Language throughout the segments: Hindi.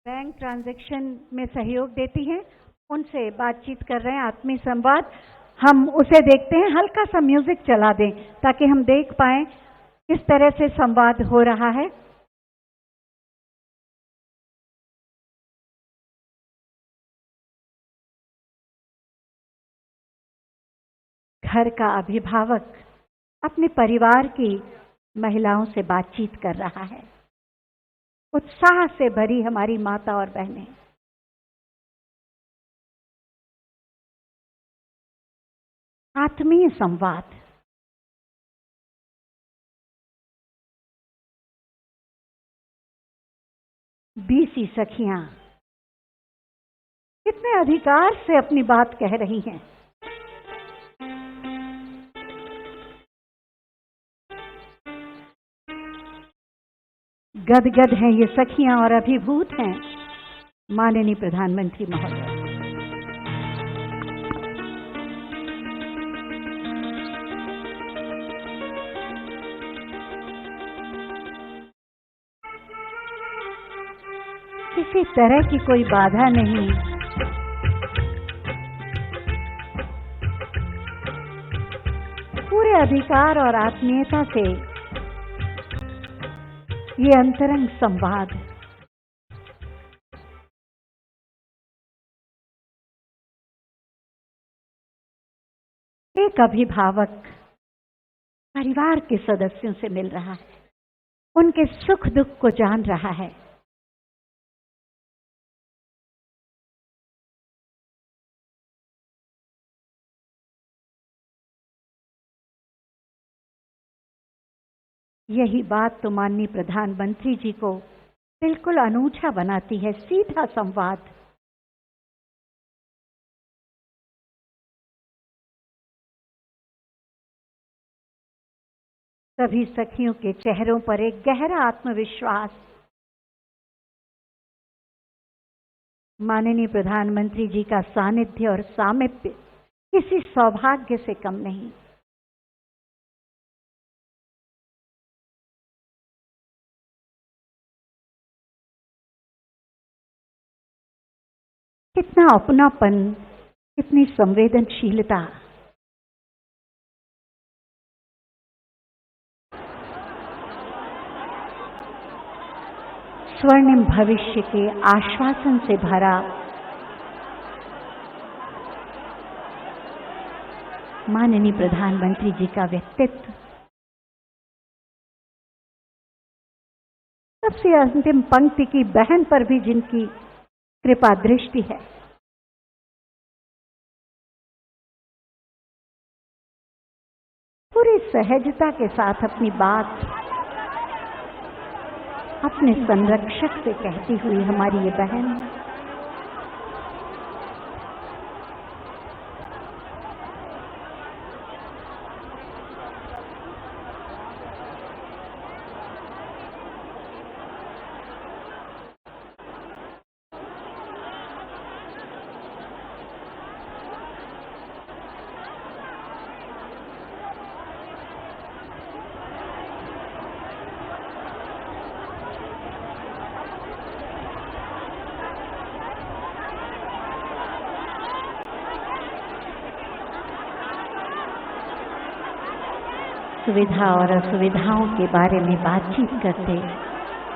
बैंक ट्रांजैक्शन में सहयोग देती हैं, उनसे बातचीत कर रहे हैं, आत्मीय संवाद। हम उसे देखते हैं, हल्का सा म्यूजिक चला दें ताकि हम देख पाएं किस तरह से संवाद हो रहा है। घर का अभिभावक अपने परिवार की महिलाओं से बातचीत कर रहा है। उत्साह से भरी हमारी माता और बहनें। आत्मीय संवाद। बीसी सखियां कितने अधिकार से अपनी बात कह रही हैं। गदगद हैं ये सखियां और अभिभूत हैं माननीय प्रधानमंत्री महोदय। किसी तरह की कोई बाधा नहीं, पूरे अधिकार और आत्मीयता से ये अंतरंग संवाद। एक अभिभावक परिवार के सदस्यों से मिल रहा है, उनके सुख दुख को जान रहा है। यही बात तो माननीय प्रधानमंत्री जी को बिल्कुल अनूठा बनाती है। सीधा संवाद। सभी सखियों के चेहरों पर एक गहरा आत्मविश्वास। माननीय प्रधानमंत्री जी का सानिध्य और सामिप्य किसी सौभाग्य से कम नहीं। कितना अपनापन, कितनी संवेदनशीलता। स्वर्णिम भविष्य के आश्वासन से भरा माननीय प्रधानमंत्री जी का व्यक्तित्व। सबसे अंतिम पंक्ति की बहन पर भी जिनकी कृपा दृष्टि है। पूरी सहजता के साथ अपनी बात अपने संरक्षक से कहती हुई हमारी ये बहन। सुविधा और असुविधाओं के बारे में बातचीत करते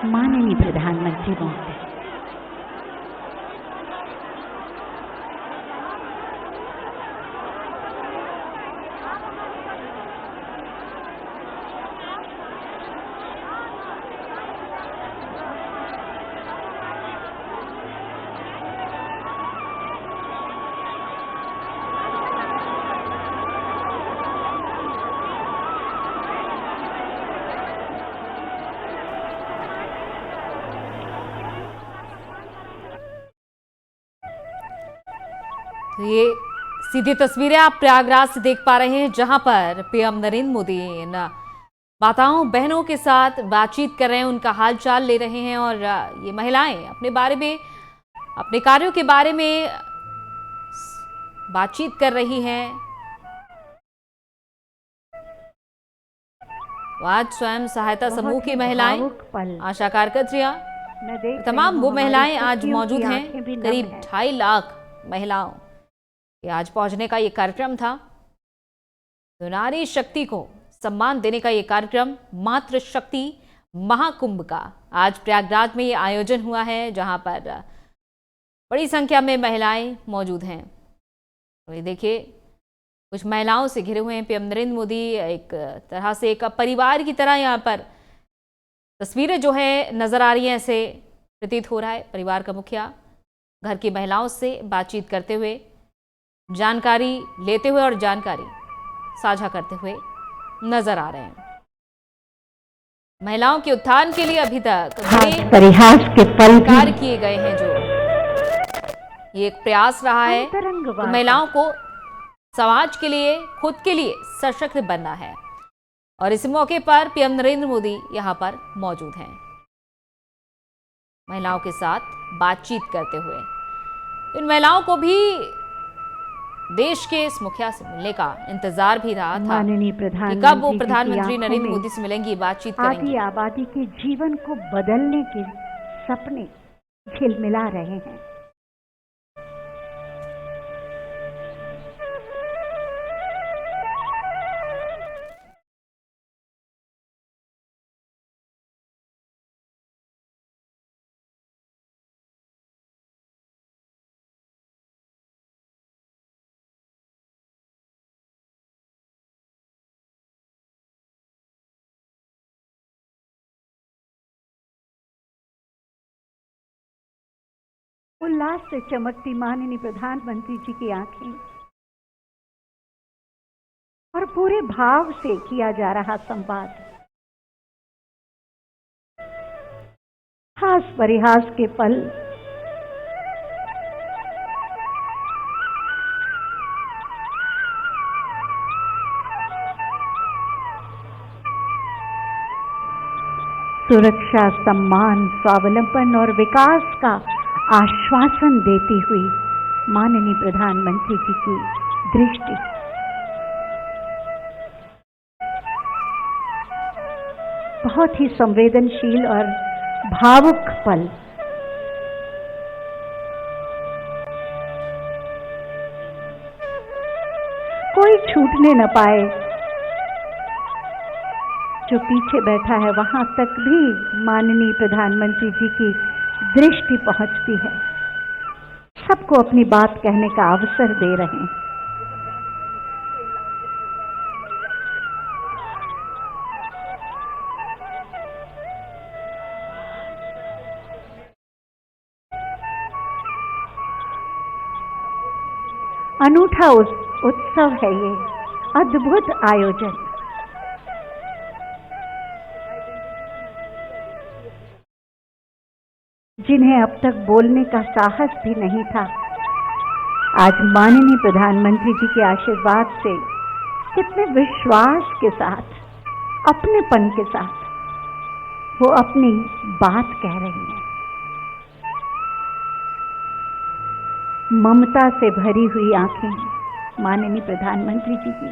माननीय प्रधानमंत्री महोदय। तो ये सीधी तस्वीरें आप प्रयागराज से देख पा रहे हैं, जहां पर पीएम नरेंद्र मोदी इन माताओं बहनों के साथ बातचीत कर रहे हैं, उनका हालचाल ले रहे हैं। और ये महिलाएं अपने बारे में, अपने कार्यों के बारे में बातचीत कर रही हैं। तो आज स्वयं सहायता समूह की महिलाएं, आशा कार्यकर्त्रियां मैं देख तमाम वो महिलाएं आज सखियों मौजूद की हैं। आंखें भी नम करीब हैं। 2.5 लाख महिलाओं के आज पहुंचने का ये कार्यक्रम था। तो नारी शक्ति को सम्मान देने का ये कार्यक्रम मातृ शक्ति महाकुंभ का आज प्रयागराज में ये आयोजन हुआ है, जहां पर बड़ी संख्या में महिलाएं मौजूद हैं। तो ये देखिए, कुछ महिलाओं से घिरे हुए हैं पीएम नरेंद्र मोदी। एक तरह से एक परिवार की तरह यहाँ पर तस्वीरें जो है नजर आ रही हैं, ऐसे प्रतीत हो रहा है। परिवार का मुखिया घर की महिलाओं से बातचीत करते हुए, जानकारी लेते हुए और जानकारी साझा करते हुए नजर आ रहे हैं। महिलाओं के उत्थान के लिए अभी तक बड़े परिहास के पल कार्य किए गए हैं। जो ये एक प्रयास रहा है कि महिलाओं को समाज के लिए, खुद के लिए सशक्त बनना है। और इस मौके पर पीएम नरेंद्र मोदी यहां पर मौजूद हैं, महिलाओं के साथ बातचीत करते हुए। इन महिलाओं को भी देश के इस मुखिया से मिलने का इंतजार भी रहा था कि कब वो प्रधानमंत्री नरेंद्र मोदी से मिलेंगी, बातचीत करेंगी। आबादी के जीवन को बदलने के सपने झिलमिला रहे हैं। उल्लास से चमकती माननीय प्रधानमंत्री जी की आंखें और पूरे भाव से किया जा रहा संवाद हास परिहास के पल सुरक्षा, सम्मान, स्वावलंबन और विकास का आश्वासन देती हुई माननीय प्रधानमंत्री जी की दृष्टि बहुत ही संवेदनशील और भावुक पल। कोई छूटने न पाए। जो पीछे बैठा है वहां तक भी माननीय प्रधानमंत्री जी की दृष्टि पहुंचती है। सबको अपनी बात कहने का अवसर दे रहे हैं। अनूठा उत्सव है ये, अद्भुत आयोजन। जिन्हें अब तक बोलने का साहस भी नहीं था, आज माननीय प्रधानमंत्री जी के आशीर्वाद से कितने विश्वास के साथ, अपनेपन के साथ वो अपनी बात कह रही हैं। ममता से भरी हुई आंखें माननीय प्रधानमंत्री जी की,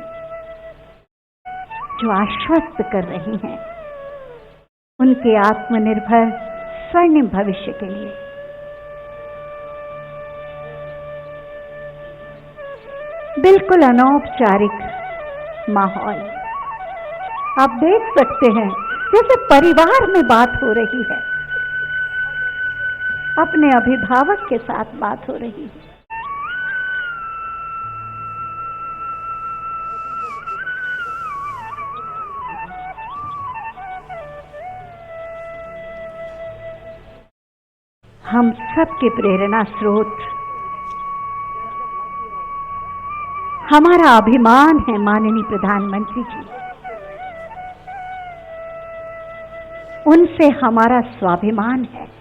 जो आश्वस्त कर रही हैं उनके आत्मनिर्भर स्वर्णिम भविष्य के लिए। बिल्कुल अनौपचारिक माहौल आप देख सकते हैं, जैसे परिवार में बात हो रही है, अपने अभिभावक के साथ बात हो रही है। हम सबके प्रेरणा स्रोत, हमारा अभिमान है माननीय प्रधानमंत्री जी। उनसे हमारा स्वाभिमान है।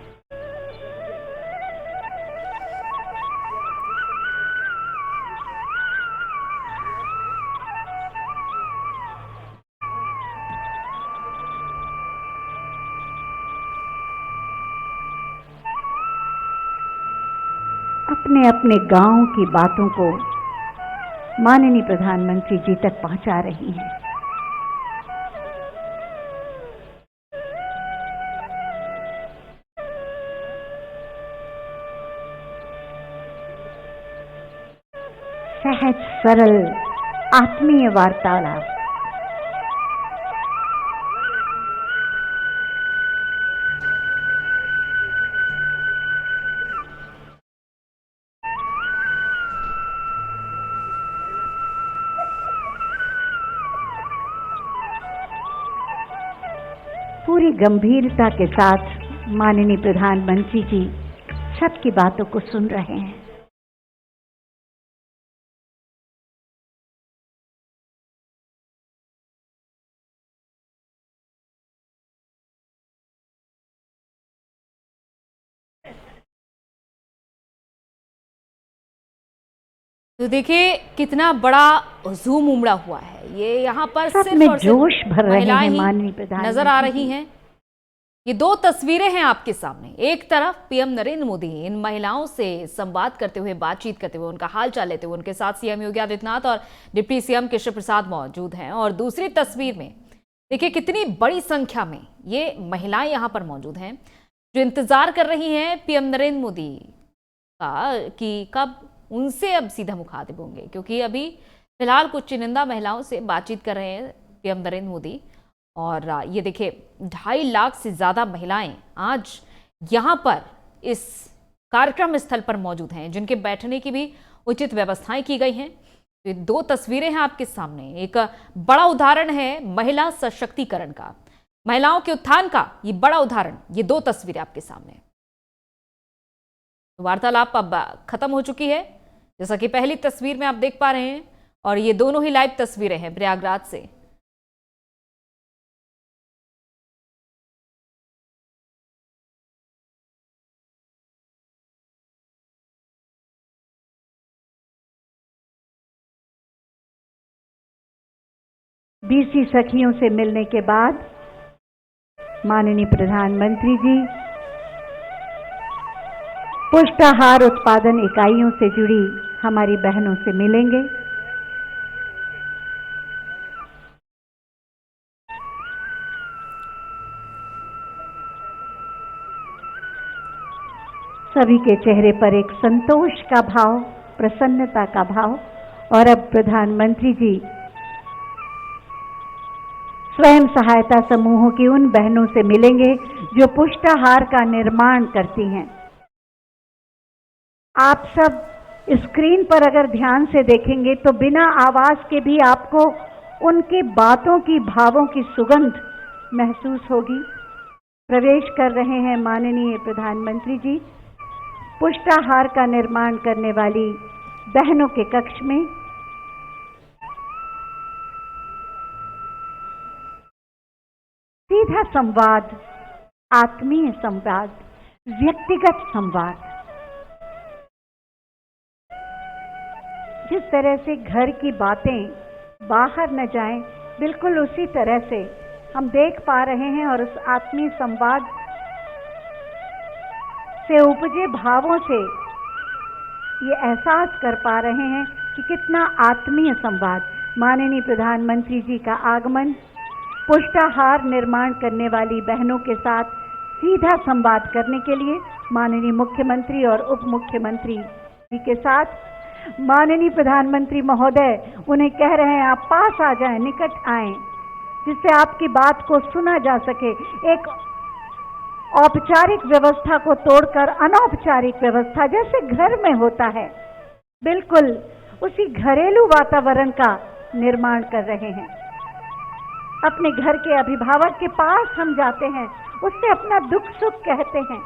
अपने अपने गांव की बातों को माननीय प्रधानमंत्री जी तक पहुंचा रही हैं। सहज सरल आत्मीय वार्तालाप। पूरी गंभीरता के साथ माननीय प्रधानमंत्री जी सबकी बातों को सुन रहे हैं। तो देखिए कितना बड़ा हुजूम उमड़ा हुआ है। ये यहाँ पर सब सिर्फ में और सिर्फ जोश भर रहे महिलाएं हैं ही माननीय प्रधानमंत्री नजर आ रही जी। हैं। ये दो तस्वीरें हैं आपके सामने। एक तरफ पीएम नरेंद्र मोदी इन महिलाओं से संवाद करते हुए, बातचीत करते हुए, उनका हाल चाल लेते हुए, उनके साथ सीएम योगी आदित्यनाथ और डिप्टी सीएम केशव प्रसाद मौजूद हैं। और दूसरी तस्वीर में देखिए कितनी बड़ी संख्या में ये महिलाएं यहाँ पर मौजूद हैं जो इंतजार कर रही हैं पीएम नरेंद्र मोदी का कि कब उनसे अब सीधा मुखातिब होंगे, क्योंकि अभी फिलहाल कुछ चुनिंदा महिलाओं से बातचीत कर रहे हैं पीएम नरेंद्र मोदी। और ये देखिए 2.5 लाख से ज्यादा महिलाएं आज यहां पर इस कार्यक्रम स्थल पर मौजूद हैं, जिनके बैठने की भी उचित व्यवस्थाएं की गई हैं। तो ये दो तस्वीरें हैं आपके सामने। एक बड़ा उदाहरण है महिला सशक्तिकरण का, महिलाओं के उत्थान का ये बड़ा उदाहरण। ये दो तस्वीरें आपके सामने। वार्तालाप अब खत्म हो चुकी है, जैसा कि पहली तस्वीर में आप देख पा रहे हैं। और ये दोनों ही लाइव तस्वीरें हैं प्रयागराज से। बीसी सखियों से मिलने के बाद माननीय प्रधानमंत्री जी पुष्टाहार उत्पादन इकाइयों से जुड़ी हमारी बहनों से मिलेंगे। सभी के चेहरे पर एक संतोष का भाव, प्रसन्नता का भाव। और अब प्रधानमंत्री जी स्वयं सहायता समूहों की उन बहनों से मिलेंगे जो पुष्टाहार का निर्माण करती हैं। आप सब स्क्रीन पर अगर ध्यान से देखेंगे तो बिना आवाज के भी आपको उनकी बातों की, भावों की सुगंध महसूस होगी। प्रवेश कर रहे हैं माननीय प्रधानमंत्री जी पुष्टाहार का निर्माण करने वाली बहनों के कक्ष में। सीधा संवाद, आत्मीय संवाद, व्यक्तिगत संवाद। जिस तरह से घर की बातें बाहर न जाएं, बिल्कुल उसी तरह से हम देख पा रहे हैं। और उस आत्मीय संवाद से उपजे भावों से ये एहसास कर पा रहे हैं कि कितना आत्मीय संवाद। माननीय प्रधानमंत्री जी का आगमन पुष्टाहार निर्माण करने वाली बहनों के साथ सीधा संवाद करने के लिए माननीय मुख्यमंत्री और उप मुख्यमंत्री जी के साथ माननीय प्रधानमंत्री महोदय उन्हें कह रहे हैं आप पास आ जाएं, निकट आएं, जिससे आपकी बात को सुना जा सके। एक औपचारिक व्यवस्था को तोड़कर अनौपचारिक व्यवस्था जैसे घर में होता है, बिल्कुल उसी घरेलू वातावरण का निर्माण कर रहे हैं। अपने घर के अभिभावक के पास हम जाते हैं, उससे अपना दुख सुख कहते हैं,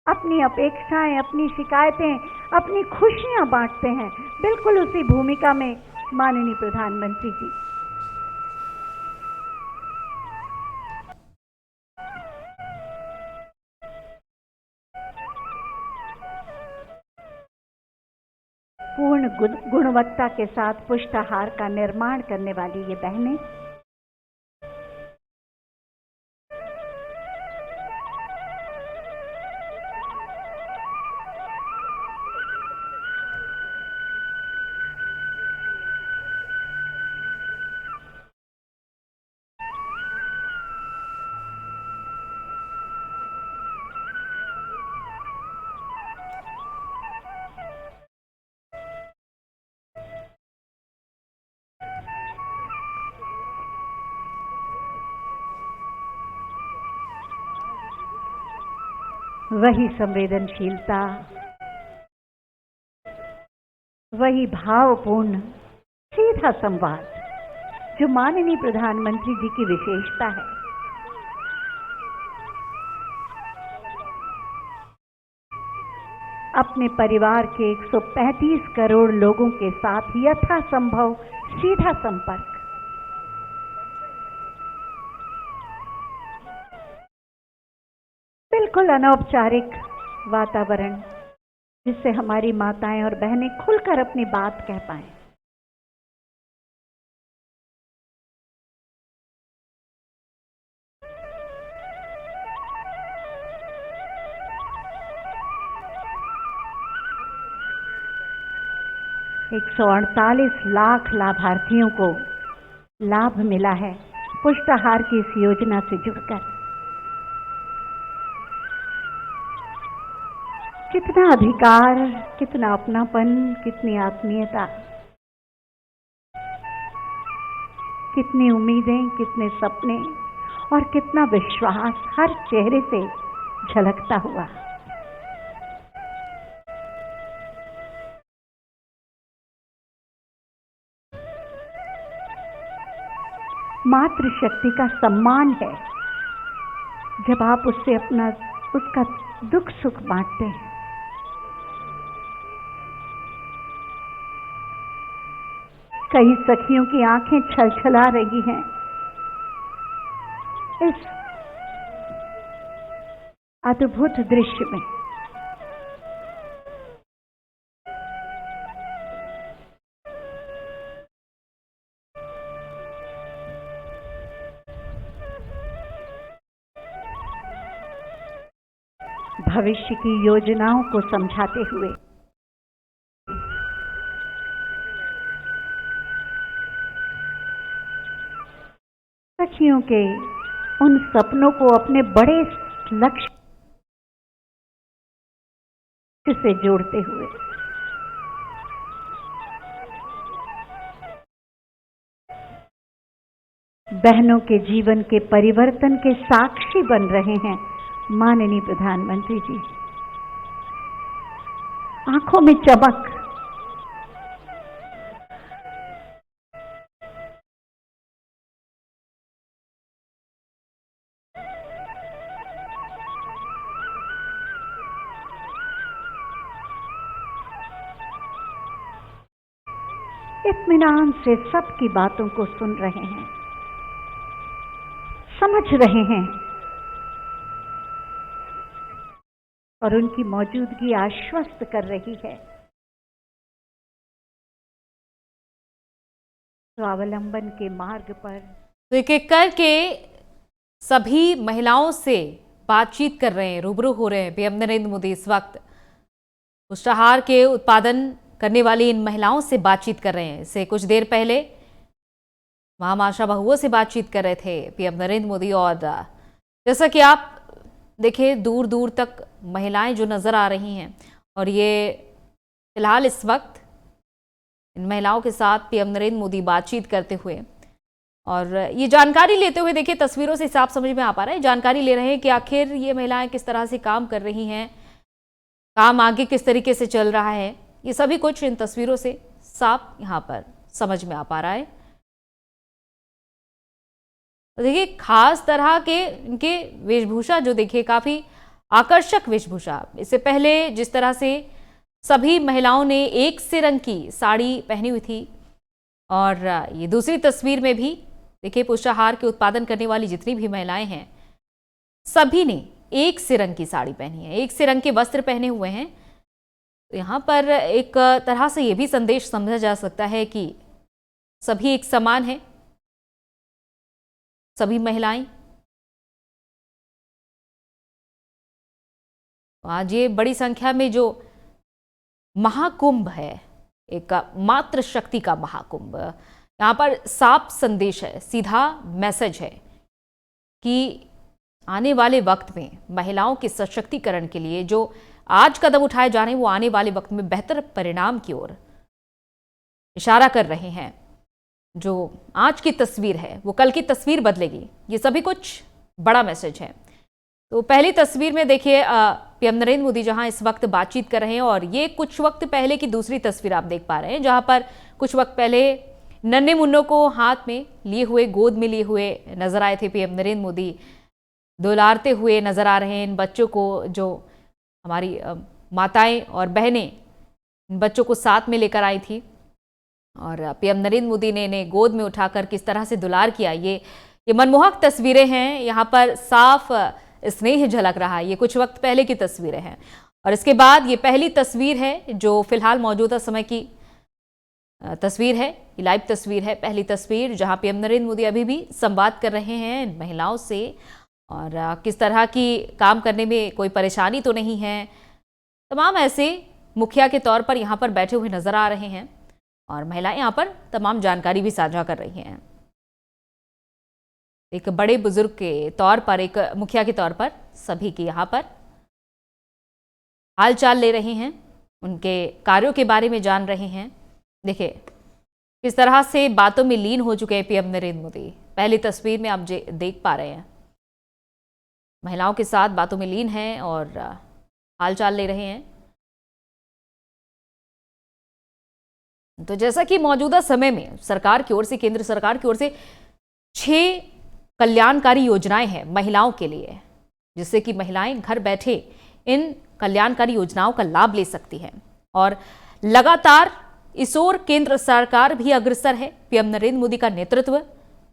अपनी अपेक्षाएं, अपनी शिकायतें, अपनी खुशियां बांटते हैं। बिल्कुल उसी भूमिका में माननीय प्रधानमंत्री जी। पूर्ण गुणवत्ता के साथ पुष्टाहार का निर्माण करने वाली ये बहनें वही संवेदनशीलता, वही भावपूर्ण सीधा संवाद जो माननीय प्रधानमंत्री जी की विशेषता है। अपने परिवार के 135 करोड़ लोगों के साथ यथासंभव सीधा संपर्क, बिल्कुल अनौपचारिक वातावरण जिससे हमारी माताएं और बहनें खुलकर अपनी बात कह पाएं। एक 148 लाख लाभार्थियों को लाभ मिला है पुष्टाहार की इस योजना से जुड़कर। कितना अधिकार, कितना अपनापन, कितनी आत्मीयता, कितनी उम्मीदें, कितने सपने और कितना विश्वास हर चेहरे से झलकता हुआ। मातृशक्ति का सम्मान है जब आप उससे उसका दुख सुख बांटते हैं। कई सखियों की आंखें छलछला रही हैं इस अद्भुत दृश्य में। भविष्य की योजनाओं को समझाते हुए सखियों के उन सपनों को अपने बड़े लक्ष्य से जोड़ते हुए बहनों के जीवन के परिवर्तन के साक्षी बन रहे हैं माननीय प्रधानमंत्री जी। आंखों में चमक, इत्मीनान से सबकी बातों को सुन रहे हैं, समझ रहे हैं और उनकी मौजूदगी आश्वस्त कर रही है। स्वावलंबन के मार्ग पर तो एक एक करके सभी महिलाओं से बातचीत कर रहे हैं, रूबरू हो रहे हैं पीएम नरेंद्र मोदी इस वक्त। पुष्टाहार के उत्पादन करने वाली इन महिलाओं से बातचीत कर रहे हैं। इससे कुछ देर पहले महामाशा बहुओं से बातचीत कर रहे थे पीएम नरेंद्र मोदी। और जैसा कि आप देखिए दूर दूर तक महिलाएं जो नजर आ रही हैं, और ये फिलहाल इस वक्त इन महिलाओं के साथ पीएम नरेंद्र मोदी बातचीत करते हुए और ये जानकारी लेते हुए, देखिए तस्वीरों से साफ समझ में आ पा रहा है, जानकारी ले रहे हैं कि आखिर ये महिलाएं किस तरह से काम कर रही हैं, काम आगे किस तरीके से चल रहा है। ये सभी कुछ इन तस्वीरों से साफ यहाँ पर समझ में आ पा रहा है। देखिए खास तरह के इनके वेशभूषा जो देखिए काफी आकर्षक वेशभूषा। इससे पहले जिस तरह से सभी महिलाओं ने एक से रंग की साड़ी पहनी हुई थी, और ये दूसरी तस्वीर में भी देखिए पुष्टाहार के उत्पादन करने वाली जितनी भी महिलाएं हैं सभी ने एक से रंग की साड़ी पहनी है, एक से रंग के वस्त्र पहने हुए हैं। तो यहाँ पर एक तरह से ये भी संदेश समझा जा सकता है कि सभी एक समान है, सभी महिलाएं। आज ये बड़ी संख्या में जो महाकुंभ है, एक मातृ शक्ति का महाकुंभ, यहाँ पर साफ संदेश है, सीधा मैसेज है कि आने वाले वक्त में महिलाओं के सशक्तिकरण के लिए जो आज कदम उठाए जा रहे हैं वो आने वाले वक्त में बेहतर परिणाम की ओर इशारा कर रहे हैं। जो आज की तस्वीर है वो कल की तस्वीर बदलेगी, ये सभी कुछ बड़ा मैसेज है। तो पहली तस्वीर में देखिए पीएम नरेंद्र मोदी जहां इस वक्त बातचीत कर रहे हैं, और ये कुछ वक्त पहले की दूसरी तस्वीर आप देख पा रहे हैं, जहां पर कुछ वक्त पहले नन्हे मुन्नों को हाथ में लिए हुए, गोद में लिए हुए नजर आए थे पीएम नरेंद्र मोदी। दुलारते हुए नजर आ रहे हैं इन बच्चों को, जो हमारी माताएं और बहनें इन बच्चों को साथ में लेकर आई थी, और पीएम नरेंद्र मोदी ने इन्हें गोद में उठाकर किस तरह से दुलार किया। ये मनमोहक तस्वीरें हैं, यहाँ पर साफ स्नेह झलक रहा है। ये कुछ वक्त पहले की तस्वीरें हैं, और इसके बाद ये पहली तस्वीर है जो फिलहाल मौजूदा समय की तस्वीर है, ये लाइव तस्वीर है, पहली तस्वीर जहां पीएम नरेंद्र मोदी अभी भी संवाद कर रहे हैं महिलाओं से, और किस तरह की काम करने में कोई परेशानी तो नहीं है। तमाम ऐसे मुखिया के तौर पर यहाँ पर बैठे हुए नजर आ रहे हैं, और महिलाएं यहाँ पर तमाम जानकारी भी साझा कर रही हैं। एक बड़े बुजुर्ग के तौर पर, एक मुखिया के तौर पर सभी की यहाँ पर हाल चाल ले रहे हैं, उनके कार्यों के बारे में जान रहे हैं। देखिए किस तरह से बातों में लीन हो चुके हैं पीएम नरेंद्र मोदी। पहली तस्वीर में आप देख पा रहे हैं, महिलाओं के साथ बातों में लीन हैं और हाल चाल ले रहे हैं। तो जैसा कि मौजूदा समय में सरकार की ओर से, केंद्र सरकार की ओर से 6 कल्याणकारी योजनाएं हैं महिलाओं के लिए, जिससे कि महिलाएं घर बैठे इन कल्याणकारी योजनाओं का लाभ ले सकती हैं। और लगातार इस ओर केंद्र सरकार भी अग्रसर है। पीएम नरेंद्र मोदी का नेतृत्व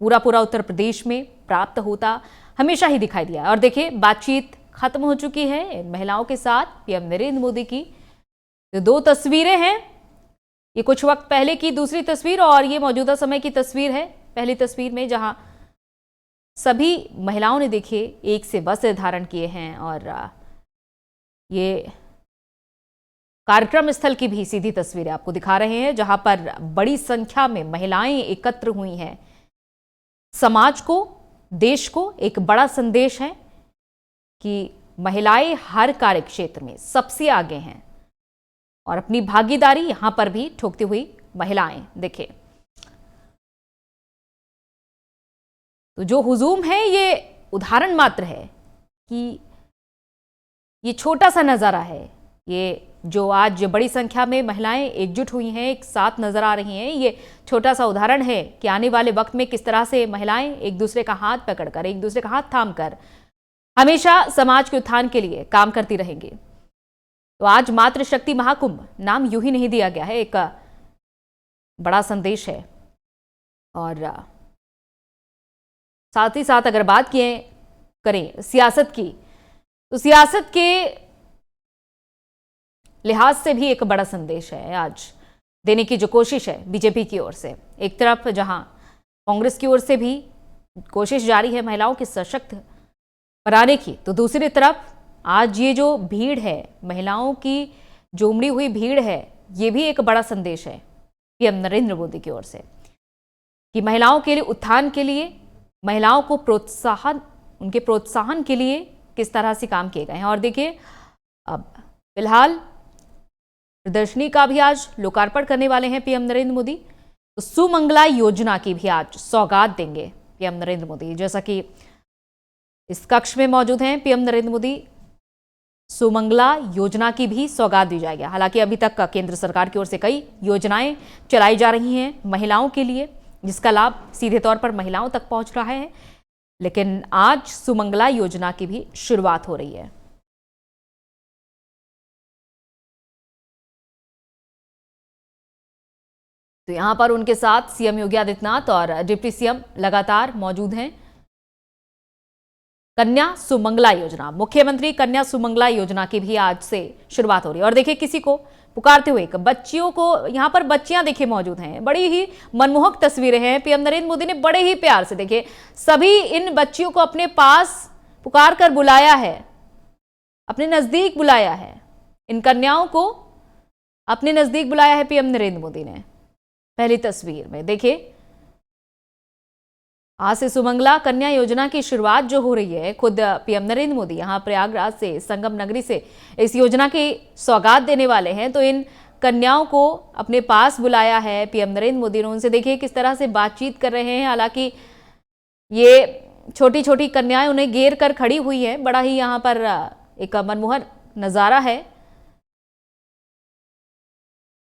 पूरा उत्तर प्रदेश में प्राप्त होता हमेशा ही दिखाई दिया। और देखिए बातचीत खत्म हो चुकी है इन महिलाओं के साथ पीएम नरेंद्र मोदी की। तो 2 तस्वीरें हैं, ये कुछ वक्त पहले की दूसरी तस्वीर, और ये मौजूदा समय की तस्वीर है पहली तस्वीर में, जहां सभी महिलाओं ने देखिए एक से वस्त्र धारण किए हैं। और ये कार्यक्रम स्थल की भी सीधी तस्वीरें आपको दिखा रहे हैं, जहां पर बड़ी संख्या में महिलाएं एकत्र हुई हैं। समाज को, देश को एक बड़ा संदेश है कि महिलाएं हर कार्य क्षेत्र में सबसे आगे हैं, और अपनी भागीदारी यहां पर भी ठोकती हुई महिलाएं देखिए। तो जो हुजूम है ये उदाहरण मात्र है कि ये छोटा सा नजारा है, ये जो आज बड़ी संख्या में महिलाएं एकजुट हुई हैं, एक साथ नजर आ रही हैं, ये छोटा सा उदाहरण है कि आने वाले वक्त में किस तरह से महिलाएं एक दूसरे का हाथ पकड़कर, एक दूसरे का हाथ थामकर हमेशा समाज के उत्थान के लिए काम करती रहेंगी। तो आज मातृशक्ति महाकुंभ नाम यूं ही नहीं दिया गया है, एक बड़ा संदेश है। और साथ ही साथ अगर बात करें सियासत की, तो सियासत के लिहाज से भी एक बड़ा संदेश है आज देने की जो कोशिश है बीजेपी की ओर से। एक तरफ जहां कांग्रेस की ओर से भी कोशिश जारी है महिलाओं की सशक्त बनाने की, तो दूसरी तरफ आज ये जो भीड़ है, महिलाओं की जो उमड़ी हुई भीड़ है, ये भी एक बड़ा संदेश है पीएम नरेंद्र मोदी की ओर से कि महिलाओं के लिए उत्थान के लिए, महिलाओं को प्रोत्साहन, उनके प्रोत्साहन के लिए किस तरह से काम किए गए हैं। और देखिए अब फिलहाल प्रदर्शनी का भी आज लोकार्पण करने वाले हैं पीएम नरेंद्र मोदी। तो सुमंगला योजना की भी आज सौगात देंगे पीएम नरेंद्र मोदी। जैसा कि इस कक्ष में मौजूद हैं पीएम नरेंद्र मोदी, सुमंगला योजना की भी सौगात दी जाएगी। हालांकि अभी तक केंद्र सरकार की ओर से कई योजनाएं चलाई जा रही हैं महिलाओं के लिए, जिसका लाभ सीधे तौर पर महिलाओं तक पहुंच रहा है, लेकिन आज सुमंगला योजना की भी शुरुआत हो रही है। तो यहां पर उनके साथ सीएम योगी आदित्यनाथ और डिप्टी सीएम लगातार मौजूद हैं। कन्या सुमंगला योजना, मुख्यमंत्री कन्या सुमंगला योजना की भी आज से शुरुआत हो रही है। और देखिए किसी को पुकारते हुए, बच्चियों को, यहां पर बच्चियां देखिए मौजूद हैं, बड़ी ही मनमोहक तस्वीरें हैं। पीएम नरेंद्र मोदी ने बड़े ही प्यार से देखिए सभी इन बच्चियों को अपने पास पुकार कर बुलाया है, अपने नजदीक बुलाया है, इन कन्याओं को अपने नजदीक बुलाया है पीएम नरेंद्र मोदी ने। पहली तस्वीर में देखिए आज से सुमंगला कन्या योजना की शुरुआत जो हो रही है, खुद पीएम नरेंद्र मोदी यहां प्रयागराज से, संगम नगरी से इस योजना की सौगात देने वाले हैं। तो इन कन्याओं को अपने पास बुलाया है पीएम नरेंद्र मोदी ने। उनसे देखिए किस तरह से बातचीत कर रहे हैं। हालांकि ये छोटी छोटी कन्याएं उन्हें घेर कर खड़ी हुई है। बड़ा ही यहाँ पर एक मनमोहक नजारा है।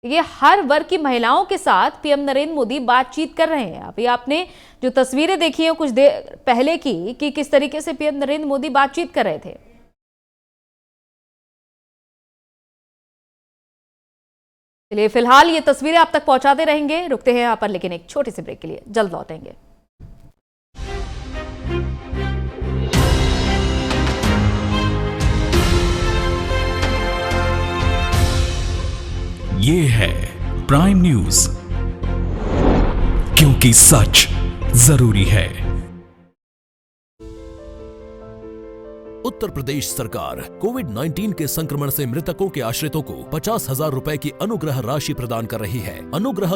ये हर वर्ग की महिलाओं के साथ पीएम नरेंद्र मोदी बातचीत कर रहे हैं। अभी आपने जो तस्वीरें देखी हैं कुछ देर पहले की कि किस तरीके से पीएम नरेंद्र मोदी बातचीत कर रहे थे। चलिए फिलहाल ये तस्वीरें आप तक पहुंचाते रहेंगे। रुकते हैं यहाँ पर लेकिन एक छोटे से ब्रेक के लिए, जल्द लौटेंगे। ये है प्राइम न्यूज, क्योंकि सच जरूरी है। उत्तर प्रदेश सरकार कोविड-19 के संक्रमण से मृतकों के आश्रितों को 50,000 रुपए की अनुग्रह राशि प्रदान कर रही है। अनुग्रह